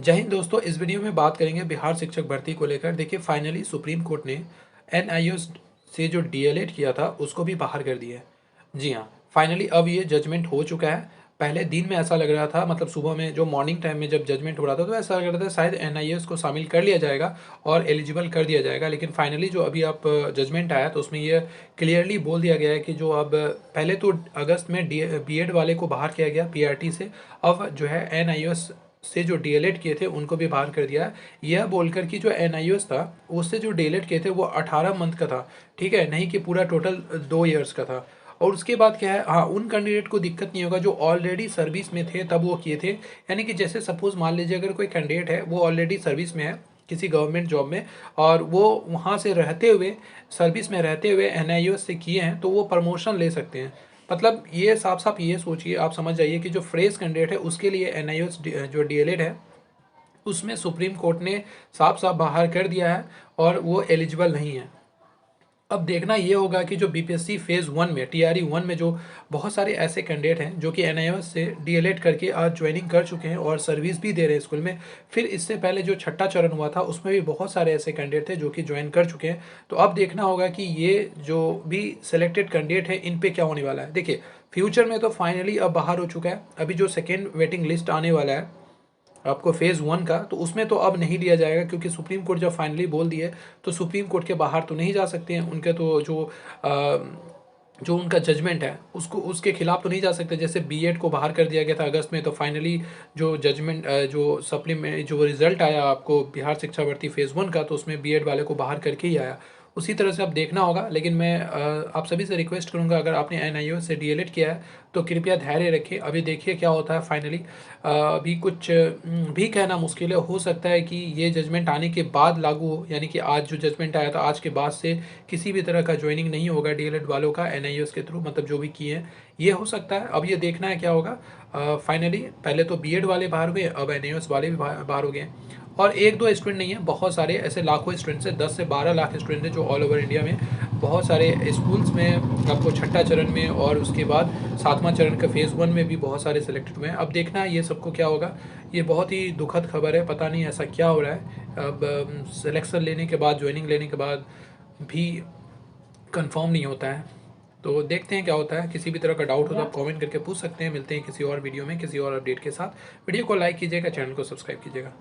जय हिंद दोस्तों। इस वीडियो में बात करेंगे बिहार शिक्षक भर्ती को लेकर। देखिए, फाइनली सुप्रीम कोर्ट ने एनआईओएस से जो डीएलएड किया था उसको भी बाहर कर दिया है। जी हाँ, फाइनली अब ये जजमेंट हो चुका है। पहले दिन में ऐसा लग रहा था, मतलब सुबह में जो मॉर्निंग टाइम में जब जजमेंट हो रहा था तो ऐसा लग रहा था शायद एनआईओएस को शामिल कर लिया जाएगा और एलिजिबल कर दिया जाएगा। लेकिन फाइनली जो अभी आप जजमेंट आया तो उसमें ये क्लियरली बोल दिया गया है कि जो अब पहले तो अगस्त में बीएड वाले को बाहर किया गया पीआरटी से, अब जो है एनआईओएस से जो डीएलएड किए थे उनको भी बाहर कर दिया है। यह बोलकर कि जो एनआईओएस था उससे जो डीएलएड किए थे वो 18 मंथ का था, ठीक है, नहीं कि पूरा टोटल 2 ईयर्स का था। और उसके बाद क्या है, हाँ, उन कैंडिडेट को दिक्कत नहीं होगा जो ऑलरेडी सर्विस में थे तब वो किए थे। यानी कि जैसे सपोज मान लीजिए अगर कोई कैंडिडेट है वो ऑलरेडी सर्विस में है किसी गवर्नमेंट जॉब में और वो वहाँ से रहते हुए, सर्विस में रहते हुए एनआईओएस से किए हैं तो वो प्रमोशन ले सकते हैं। मतलब ये साफ साफ ये सोचिए, आप समझ जाइए कि जो फ्रेश कैंडिडेट है उसके लिए एनआईओएस जो डीएलएड है उसमें सुप्रीम कोर्ट ने साफ साफ बाहर कर दिया है और वो एलिजिबल नहीं है। अब देखना ये होगा कि जो बीपीएससी फेज़ 1 में टीआरई 1 में जो बहुत सारे ऐसे कैंडिडेट हैं जो कि एनआईओएस से डीएलएड करके आज ज्वाइनिंग कर चुके हैं और सर्विस भी दे रहे हैं स्कूल में। फिर इससे पहले जो छठा चरण हुआ था उसमें भी बहुत सारे ऐसे कैंडिडेट थे जो कि ज्वाइन कर चुके हैं। तो अब देखना होगा कि ये जो भी सिलेक्टेड कैंडिडेट है इन पे क्या होने वाला है। देखिए, फ्यूचर में तो फाइनली अब बाहर हो चुका है। अभी जो सेकेंड वेटिंग लिस्ट आने वाला है आपको फेज़ 1 का, तो उसमें तो अब नहीं लिया जाएगा क्योंकि सुप्रीम कोर्ट जब फाइनली बोल दिए तो सुप्रीम कोर्ट के बाहर तो नहीं जा सकते हैं। उनके तो जो उनका जजमेंट है उसको उसके खिलाफ तो नहीं जा सकते। जैसे बीएड को बाहर कर दिया गया था अगस्त में, तो फाइनली जो जजमेंट जो सप्लीमेंट जो रिजल्ट आया आपको बिहार शिक्षा भर्ती फेज़ 1 का, तो उसमें बीएड वाले को बाहर करके ही आया। उसी तरह से अब देखना होगा। लेकिन मैं आप सभी से रिक्वेस्ट करूंगा, अगर आपने एनआईओ से डीएलएड किया है तो कृपया धैर्य रखें। अभी देखिए क्या होता है फाइनली। अभी कुछ भी कहना मुश्किल है। हो सकता है कि ये जजमेंट आने के बाद लागू हो, यानी कि आज जो जजमेंट आया था आज के बाद से किसी भी तरह का ज्वाइनिंग नहीं होगा डीएलएड वालों का एनआईओएस के थ्रू, मतलब जो भी किए हैं। ये हो सकता है, अब ये देखना है क्या होगा। फाइनली पहले तो बीएड वाले बाहर हुए, अब एनआईओएस वाले भी बाहर हो गए। और एक दो स्टूडेंट नहीं है, बहुत सारे ऐसे लाखों स्टूडेंट्स हैं, 10 से 12 लाख स्टूडेंट हैं जो ऑल ओवर इंडिया में बहुत सारे स्कूल्स में आपको छठा चरण में और उसके बाद सातवां चरण का फेज़ 1 में भी बहुत सारे सिलेक्टेड हुए हैं। अब देखना है ये सबको क्या होगा। ये बहुत ही दुखद खबर है, पता नहीं ऐसा क्या हो रहा है। अब सिलेक्शन लेने के बाद, ज्वाइनिंग लेने के बाद भी कंफर्म नहीं होता है। तो देखते हैं क्या होता है। किसी भी तरह का डाउट हो तो आप कमेंट करके पूछ सकते हैं। मिलते हैं किसी और वीडियो में किसी और अपडेट के साथ। वीडियो को लाइक कीजिएगा, चैनल को सब्सक्राइब कीजिएगा।